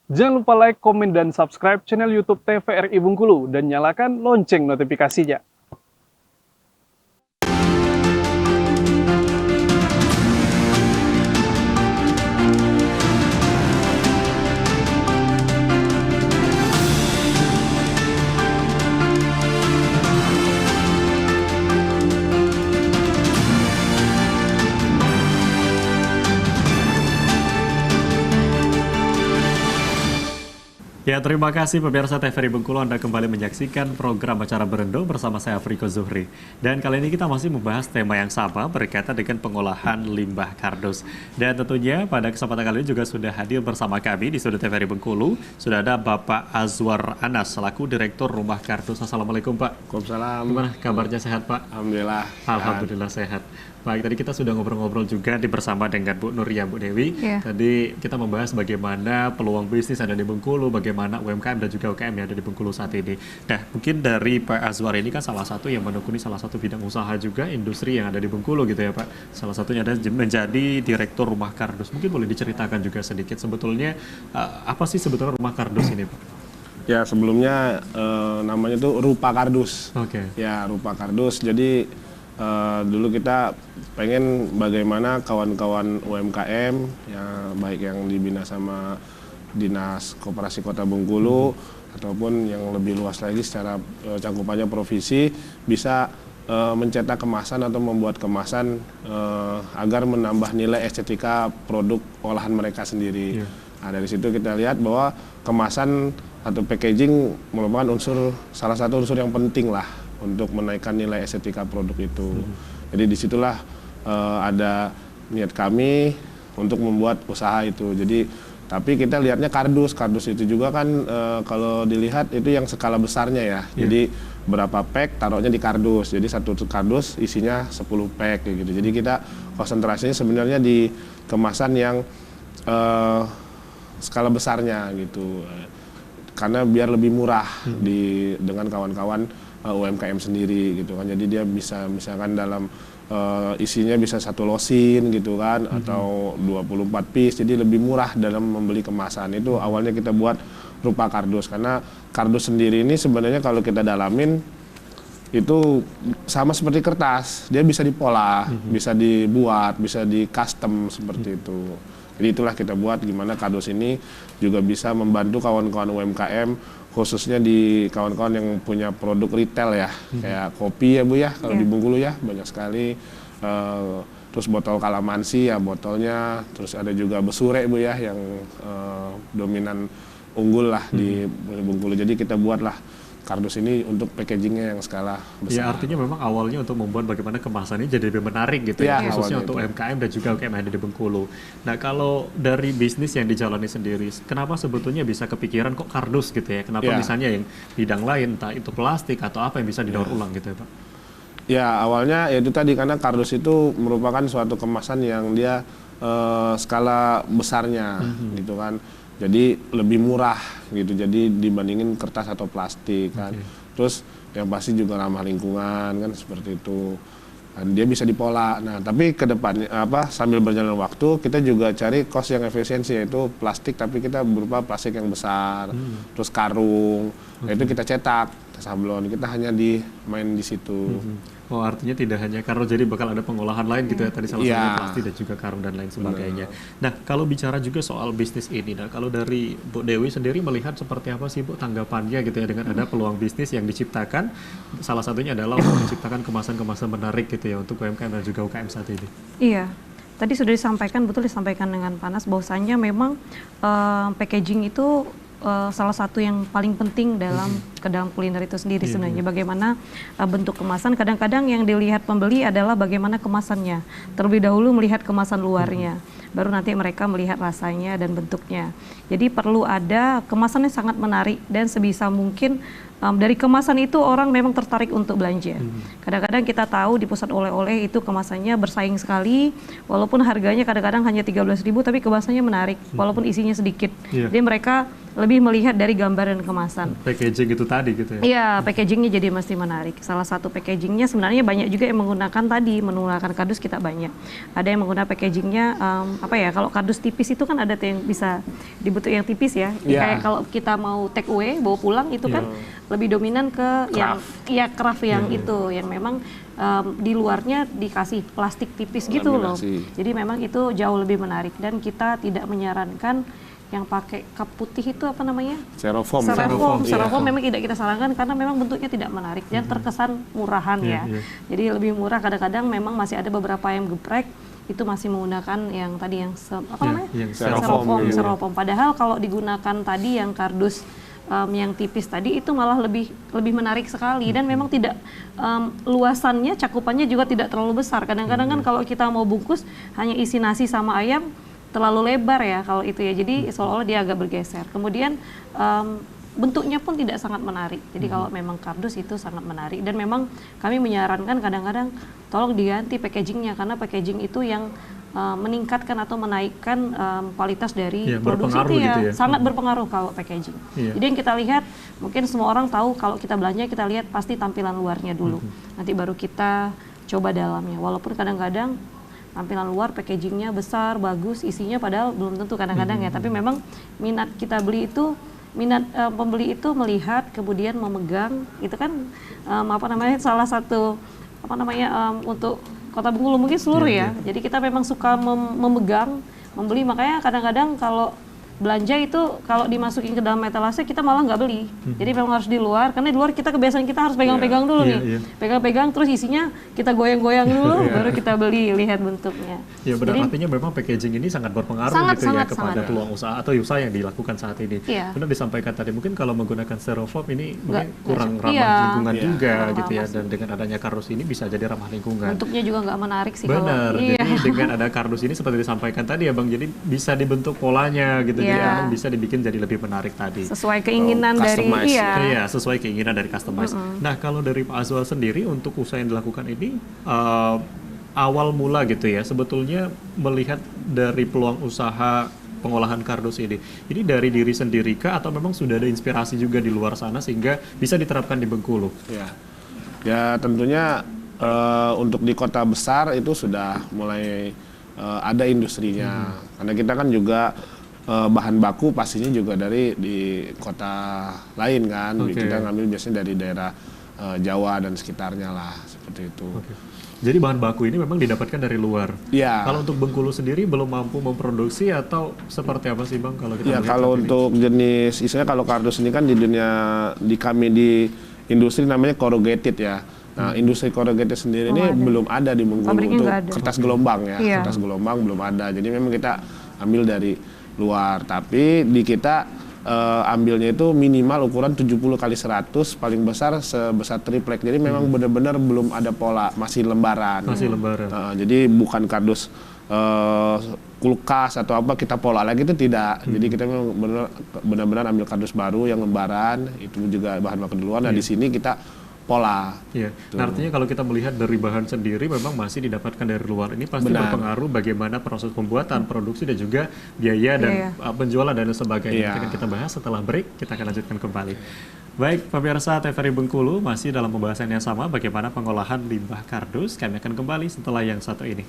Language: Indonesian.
Jangan lupa like, komen, dan subscribe channel YouTube TVRI Bengkulu dan nyalakan lonceng notifikasinya. Ya, terima kasih pemirsa TVRI Bengkulu, Anda kembali menyaksikan program Acara Berendo bersama saya Afriko Zuhri. Dan kali ini kita masih membahas tema yang sama berkaitan dengan pengolahan limbah kardus. Dan tentunya pada kesempatan kali ini juga sudah hadir bersama kami di studio TVRI Bengkulu. Sudah ada Bapak Azwar Anas selaku Direktur Rumah Kardus. Assalamualaikum Pak. Waalaikumsalam. Gimana kabarnya, sehat Pak? Alhamdulillah. Alhamdulillah sehat. Baik, tadi kita sudah ngobrol-ngobrol juga bersama dengan Bu Nur ya, Bu Dewi. Yeah. Tadi kita membahas bagaimana peluang bisnis ada di Bengkulu, bagaimana UMKM dan juga UKM yang ada di Bengkulu saat ini. Nah, mungkin dari Pak Azwar ini kan salah satu yang menekuni salah satu bidang usaha juga industri yang ada di Bengkulu gitu ya Pak. Salah satunya ada menjadi Direktur Rumah Kardus. Mungkin boleh diceritakan juga sedikit sebetulnya apa sih sebetulnya Rumah Kardus ini Pak? Ya, sebelumnya namanya tuh Rupa Kardus. Oke. Ya, Rupa Kardus. Jadi dulu kita pengen bagaimana kawan-kawan UMKM ya, baik yang dibina sama Dinas Koperasi Kota Bengkulu ataupun yang lebih luas lagi secara cakupannya provinsi bisa mencetak kemasan atau membuat kemasan agar menambah nilai estetika produk olahan mereka sendiri. Yeah. Nah, dari situ kita lihat bahwa kemasan atau packaging merupakan salah satu unsur yang penting lah untuk menaikkan nilai estetika produk itu. Jadi disitulah ada niat kami untuk membuat usaha itu. Jadi tapi kita lihatnya kardus itu juga kan kalau dilihat itu yang skala besarnya ya. Jadi berapa pack taruhnya di kardus. Jadi satu kardus isinya 10 pack kayak gitu. Jadi kita konsentrasinya sebenarnya di kemasan yang skala besarnya gitu. Karena biar lebih murah dengan kawan-kawan UMKM sendiri gitu kan. Jadi dia bisa misalkan dalam isinya bisa satu losin gitu kan atau 24 piece, jadi lebih murah dalam membeli kemasan. Itu awalnya kita buat Rupa Kardus karena kardus sendiri ini sebenarnya kalau kita dalamin itu sama seperti kertas, dia bisa dipola, bisa dibuat, bisa di custom seperti itu. Jadi itulah kita buat gimana kardus ini juga bisa membantu kawan-kawan UMKM khususnya di kawan-kawan yang punya produk retail ya, kayak kopi ya Bu ya, kalau di Bengkulu ya banyak sekali. Terus botol kalamansi ya botolnya, terus ada juga besure Bu ya yang dominan unggul lah di Bengkulu. Jadi kita buatlah kardus ini untuk packagingnya yang skala besar. Ya, artinya memang awalnya untuk membuat bagaimana kemasan ini jadi lebih menarik gitu ya, khususnya untuk UMKM dan juga UKM yang ada di Bengkulu. Nah, kalau dari bisnis yang dijalani sendiri, kenapa sebetulnya bisa kepikiran kok kardus gitu ya? Kenapa misalnya yang bidang lain, entah itu plastik atau apa yang bisa didaur ulang gitu ya Pak? Ya, awalnya ya itu tadi karena kardus itu merupakan suatu kemasan yang dia skala besarnya gitu kan. Jadi lebih murah gitu, jadi dibandingin kertas atau plastik kan. Terus yang pasti juga ramah lingkungan kan seperti itu. Dan dia bisa dipola. Nah, tapi ke depannya sambil berjalan waktu kita juga cari cost yang efisiensi, yaitu plastik tapi kita berupa plastik yang besar. Terus karung. Nah, itu kita cetak sablon. Kita hanya main di situ. Oh, artinya tidak hanya karung, jadi bakal ada pengolahan lain gitu ya, tadi salah satunya plastik dan juga karung dan lain sebagainya. Nah, kalau bicara juga soal bisnis ini, nah kalau dari Bu Dewi sendiri melihat seperti apa sih Bu tanggapannya gitu ya dengan ada peluang bisnis yang diciptakan, salah satunya adalah untuk menciptakan kemasan-kemasan menarik gitu ya untuk UMKM dan juga UKM saat ini. Iya, tadi sudah disampaikan, betul disampaikan dengan panas bahwasannya memang packaging itu salah satu yang paling penting ke dalam kuliner itu sendiri sebenarnya. Bagaimana bentuk kemasan, kadang-kadang yang dilihat pembeli adalah bagaimana kemasannya. Terlebih dahulu melihat kemasan luarnya, baru nanti mereka melihat rasanya dan bentuknya. Jadi perlu ada kemasan yang sangat menarik dan sebisa mungkin dari kemasan itu orang memang tertarik untuk belanja. Kadang-kadang kita tahu di pusat oleh-oleh itu kemasannya bersaing sekali, walaupun harganya kadang-kadang hanya 13.000 tapi kemasannya menarik, walaupun isinya sedikit. Jadi mereka lebih melihat dari gambar dan kemasan. Packaging itu tadi gitu ya. Iya, packagingnya jadi mesti menarik. Salah satu packagingnya sebenarnya banyak juga yang menggunakan tadi, menggunakan kardus kita banyak. Ada yang menggunakan packagingnya, apa ya, kalau kardus tipis itu kan ada tuh yang bisa dibentuk yang tipis ya. Iya. Kayak kalau kita mau take away, bawa pulang itu kan lebih dominan ke yang ya craft yang itu, yang memang di luarnya dikasih plastik tipis gitu loh. Laminasi. Jadi memang itu jauh lebih menarik dan kita tidak menyarankan yang pakai cup putih itu apa namanya? Styrofoam. Styrofoam memang tidak kita sarankan karena memang bentuknya tidak menarik dan terkesan murahan ya. Jadi lebih murah, kadang-kadang memang masih ada beberapa yang geprek itu masih menggunakan yang tadi yang apa namanya? Styrofoam. Padahal kalau digunakan tadi yang kardus yang tipis tadi itu malah lebih menarik sekali dan memang tidak luasannya, cakupannya juga tidak terlalu besar. Kadang-kadang kan kalau kita mau bungkus hanya isi nasi sama ayam terlalu lebar ya kalau itu ya, jadi seolah-olah dia agak bergeser. Kemudian bentuknya pun tidak sangat menarik. Jadi kalau memang kardus itu sangat menarik dan memang kami menyarankan kadang-kadang tolong diganti packagingnya karena packaging itu yang meningkatkan atau menaikkan kualitas dari produksi itu ya, gitu ya. Sangat berpengaruh kalau packaging. Jadi yang kita lihat mungkin semua orang tahu kalau kita belanja kita lihat pasti tampilan luarnya dulu. Nanti baru kita coba dalamnya. Walaupun kadang-kadang tampilan luar packagingnya besar, bagus, isinya padahal belum tentu kadang-kadang ya. Tapi memang minat kita beli itu, pembeli itu melihat kemudian memegang, itu kan apa namanya salah satu apa namanya untuk Kota Bengkulu mungkin seluruh ya. Jadi kita memang suka memegang, membeli, makanya kadang-kadang kalau belanja itu kalau dimasukin ke dalam etalase kita malah nggak beli. Jadi memang harus di luar, karena di luar kita kebiasaan kita harus pegang-pegang dulu nih. Pegang-pegang terus isinya kita goyang-goyang dulu baru kita beli, lihat bentuknya. Ya benar, artinya memang packaging ini sangat berpengaruh gitu ya kepada peluang usaha atau usaha yang dilakukan saat ini. Benar disampaikan tadi, mungkin kalau menggunakan styrofoam ini mungkin kurang ramah lingkungan juga gitu ya, dan dengan adanya kardus ini bisa jadi ramah lingkungan. Bentuknya juga nggak menarik sih. Benar, jadi dengan ada kardus ini seperti disampaikan tadi ya Bang, jadi bisa dibentuk polanya gitu. Jadi emang bisa dibikin jadi lebih menarik tadi. Sesuai keinginan dari sesuai keinginan dari customize. Nah, kalau dari Pak Azwal sendiri untuk usaha yang dilakukan ini awal mula gitu ya, sebetulnya melihat dari peluang usaha pengolahan kardus ini dari diri sendiri kah atau memang sudah ada inspirasi juga di luar sana sehingga bisa diterapkan di Bengkulu? Ya tentunya untuk di kota besar itu sudah mulai ada industrinya. Karena kita kan juga bahan baku pastinya juga dari di kota lain kan. Kita ngambil biasanya dari daerah Jawa dan sekitarnya lah, seperti itu. Jadi bahan baku ini memang didapatkan dari luar. Kalau untuk Bengkulu sendiri belum mampu memproduksi atau seperti apa sih Bang kalau kita kalau untuk jenis, istilahnya kalau kardus ini kan di dunia kami di industri namanya corrugated ya. Nah, industri corrugated sendiri ini belum ada di Bengkulu untuk kertas gelombang ya. Kertas gelombang belum ada. Jadi memang kita ambil dari luar, tapi di kita ambilnya itu minimal ukuran 70x100, paling besar sebesar triplek. Jadi memang benar-benar belum ada pola, masih lembaran. Jadi bukan kardus kulkas atau apa kita pola lagi, itu tidak. Jadi kita memang benar-benar ambil kardus baru yang lembaran, itu juga bahan baku di luar. Nah, di sini kita pola. Nah, artinya kalau kita melihat dari bahan sendiri memang masih didapatkan dari luar, ini pasti berpengaruh bagaimana proses pembuatan, produksi dan juga biaya dan penjualan dan sebagainya. Nanti akan kita bahas setelah break, kita akan lanjutkan kembali. Baik, pemirsa TVRI Bengkulu masih dalam pembahasan yang sama bagaimana pengolahan limbah kardus. Kami akan kembali setelah yang satu ini.